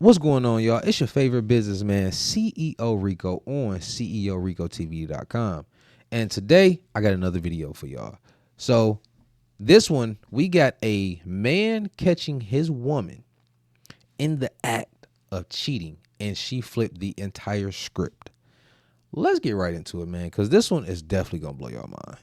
What's going on, y'all? It's your favorite businessman, CEO Rico, on ceoricotv.com. And today, I got another video for y'all. So, this one, we got a man catching his woman in the act of cheating, and she flipped the entire script. Let's get right into it, man, because this one is definitely going to blow your mind.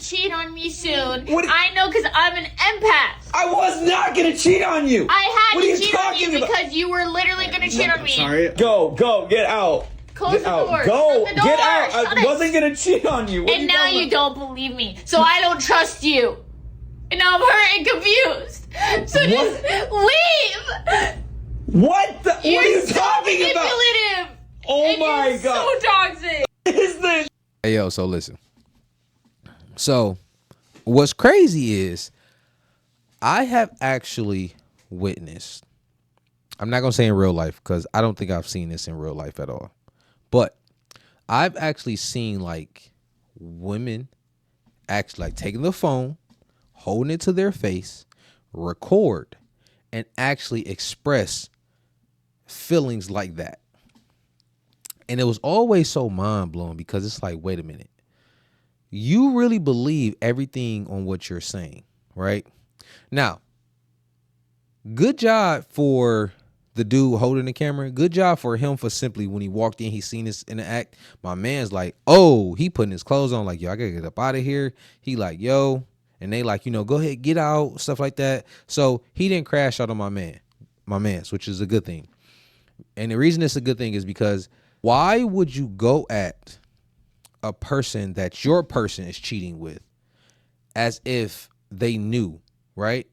Cheat on me soon. I know, because I'm an empath. I was not gonna cheat on you. I had to cheat on you because you were literally gonna cheat on me. Sorry. Go, get out. Close the door. Go, Shut the door. get out. Shut I wasn't gonna cheat on you. And now you don't believe me, so I don't trust you. And now I'm hurt and confused. So just leave. What are you so talking about? Manipulative. Oh my God. So toxic. What is this? Hey, yo, so listen. So, what's crazy is I have actually witnessed, I'm not going to say in real life because I don't think I've seen this in real life at all, but I've actually seen like women actually like taking the phone, holding it to their face, record, and actually express feelings like that. And it was always so mind-blowing because it's like, wait a minute. You really believe everything on what you're saying, right? Now, good job for the dude holding the camera. Good job for him for simply when he walked in, he seen this in the act. My man's like, oh, he putting his clothes on like, yo, I gotta get up out of here. He like, yo, and they like, go ahead, get out, stuff like that. So he didn't crash out on my man's, which is a good thing. And the reason it's a good thing is because why would you go at a person that your person is cheating with as if they knew, right?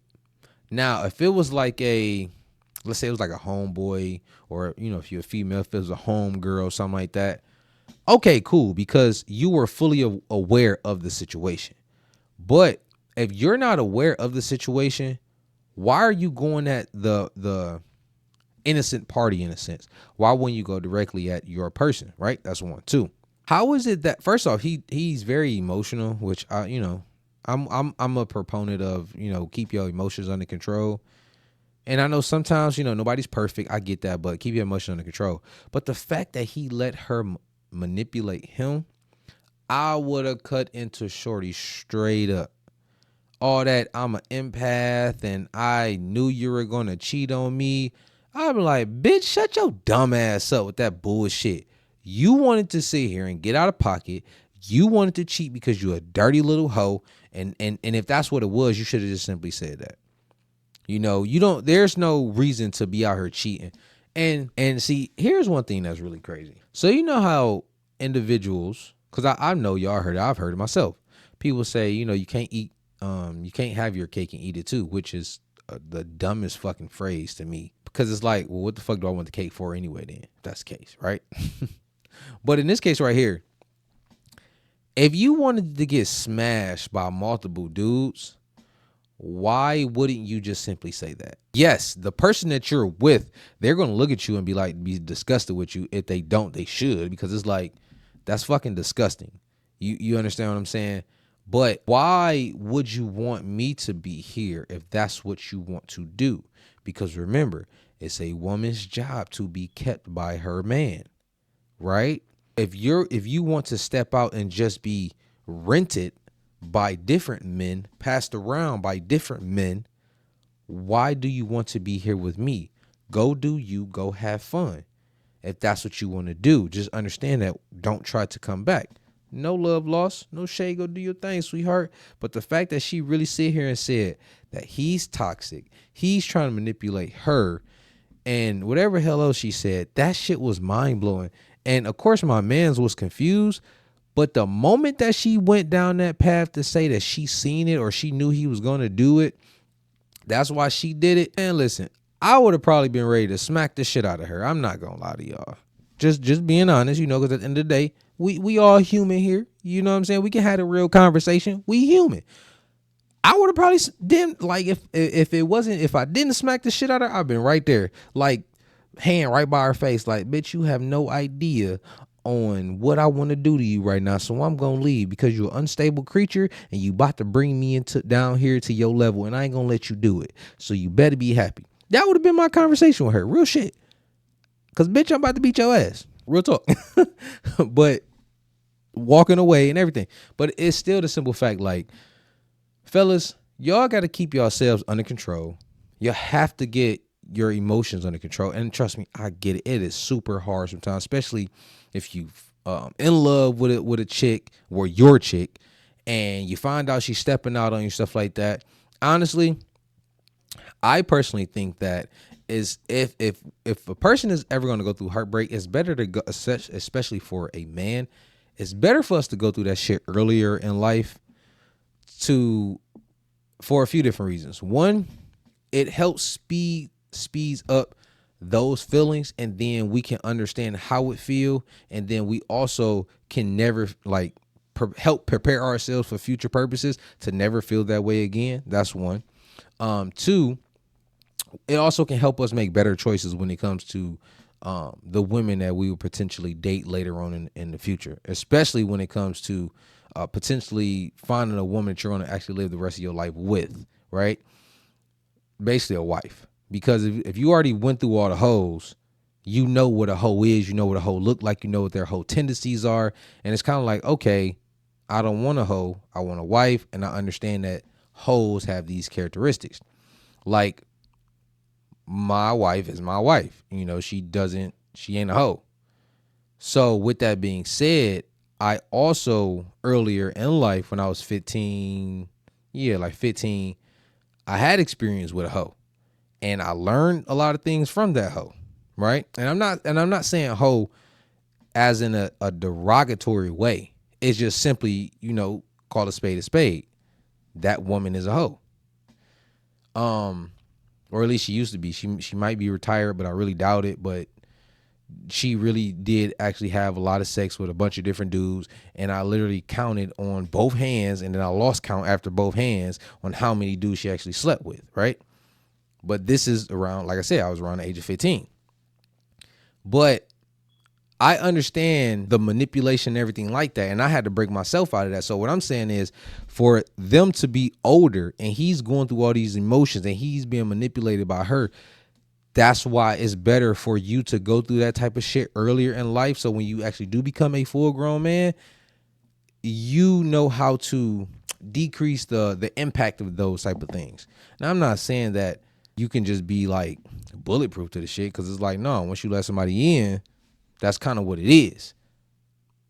Now, if it was like let's say it was like a homeboy or, if you're a female, if it was a homegirl, something like that. Okay, cool. Because you were fully aware of the situation. But if you're not aware of the situation, why are you going at the innocent party in a sense? Why wouldn't you go directly at your person, right? That's one. Two. How is it that first off he's very emotional, which I'm a proponent of, keep your emotions under control. And I know sometimes, nobody's perfect. I get that, but keep your emotions under control. But the fact that he let her manipulate him, I would have cut into shorty straight up. All that I'm an empath and I knew you were going to cheat on me. I'd be like, bitch, shut your dumb ass up with that bullshit. You wanted to sit here and get out of pocket. You wanted to cheat because you're a dirty little hoe. And if that's what it was, you should have just simply said that. There's no reason to be out here cheating. And see, here's one thing that's really crazy. So you know how individuals, because I know y'all heard it, I've heard it myself. People say, you can't eat, you can't have your cake and eat it too, which is the dumbest fucking phrase to me. Because it's like, well, what the fuck do I want the cake for anyway then? If that's the case, right? But in this case right here, if you wanted to get smashed by multiple dudes, why wouldn't you just simply say that? Yes, the person that you're with, they're going to look at you and be disgusted with you. If they don't, they should, because it's like, that's fucking disgusting. You understand what I'm saying? But why would you want me to be here if that's what you want to do? Because remember, it's a woman's job to be kept by her man, right? If you want to step out and just be rented by different men, passed around by different men, why do you want to be here with me? Go do you, go have fun. If that's what you want to do, just understand that. Don't try to come back. No love lost, no shade, go do your thing, sweetheart. But the fact that she really sit here and said that he's toxic, he's trying to manipulate her, and whatever hell else she said, that shit was mind-blowing. And of course my mans was confused, but the moment that she went down that path to say that she seen it or she knew he was going to do it, that's why she did it. And listen, I would have probably been ready to smack the shit out of her. I'm not going to lie to y'all. Just being honest, because at the end of the day, we all human here. You know what I'm saying? We can have a real conversation. We human. I would have probably didn't, like, if I didn't smack the shit out of her, I've been right there, like, hand right by her face, like, bitch, you have no idea on what I want to do to you right now, so I'm gonna leave because you're an unstable creature and you about to bring me into down here to your level, and I ain't gonna let you do it. So you better be happy. That would have been my conversation with her, real shit. Cause bitch, I'm about to beat your ass, real talk. But walking away and everything. But it's still the simple fact, like, fellas, y'all got to keep yourselves under control. You have to get your emotions under control. And trust me, I get it. It is super hard sometimes, especially if you in love with a chick or your chick, and you find out she's stepping out on you, stuff like that. Honestly, I personally think that is if a person is ever going to go through heartbreak, it's better to go, especially for a man, it's better for us to go through that shit earlier in life for a few different reasons. One, it helps speeds up those feelings, and then we can understand how it feel, and then we also can never like help prepare ourselves for future purposes to never feel that way again. That's one. Two, it also can help us make better choices when it comes to the women that we will potentially date later on in the future, especially when it comes to potentially finding a woman that you're going to actually live the rest of your life with, right? Basically a wife. Because if you already went through all the hoes, you know what a hoe is, you know what a hoe look like, you know what their hoe tendencies are. And it's kind of like, okay, I don't want a hoe, I want a wife. And I understand that hoes have these characteristics. Like, my wife is my wife. You know, she ain't a hoe. So with that being said, I also earlier in life when I was 15, I had experience with a hoe. And I learned a lot of things from that hoe, right? And I'm not saying hoe as in a derogatory way. It's just simply, call a spade a spade. That woman is a hoe. Or at least she used to be. She might be retired, but I really doubt it. But she really did actually have a lot of sex with a bunch of different dudes. And I literally counted on both hands, and then I lost count after both hands on how many dudes she actually slept with, right? But this is around, like I said, I was around the age of 15. But I understand the manipulation and everything like that. And I had to break myself out of that. So what I'm saying is, for them to be older and he's going through all these emotions and he's being manipulated by her, that's why it's better for you to go through that type of shit earlier in life. So when you actually do become a full grown man, you know how to decrease the impact of those type of things. Now, I'm not saying that you can just be like bulletproof to the shit, because it's like, no, once you let somebody in, that's kind of what it is.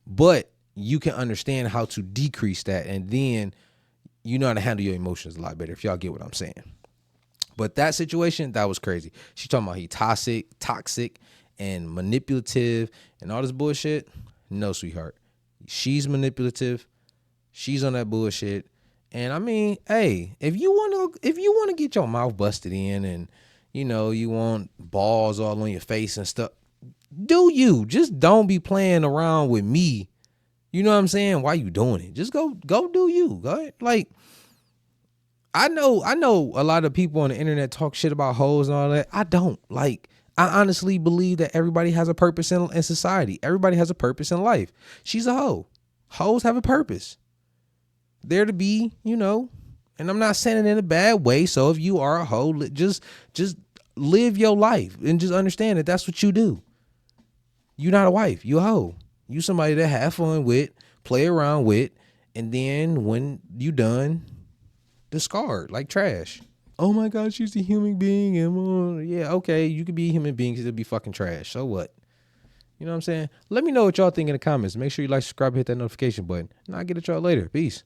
But you can understand how to decrease that, and then you know how to handle your emotions a lot better, if y'all get what I'm saying. But that situation, that was crazy. She talking about he toxic and manipulative and all this bullshit. No, sweetheart. She's manipulative. She's on that bullshit. And I mean, hey, if you want to get your mouth busted in, and you want balls all on your face and stuff, do you. Just don't be playing around with me. You know what I'm saying? Why you doing it? Just go do you. Go ahead. Like, I know a lot of people on the internet talk shit about hoes and all that. I don't. Like, I honestly believe that everybody has a purpose in society. Everybody has a purpose in life. She's a hoe. Hoes have a purpose. There to be, and I'm not saying it in a bad way. So if you are a hoe, just live your life and just understand that that's what you do. You're not a wife. You a hoe. You somebody to have fun with, play around with, and then when you done, discard like trash. Oh my God, she's a human being. And yeah, okay, you could be a human being, still be fucking trash. So what? You know what I'm saying? Let me know what y'all think in the comments. Make sure you like, subscribe, hit that notification button, and I'll get at y'all later. Peace.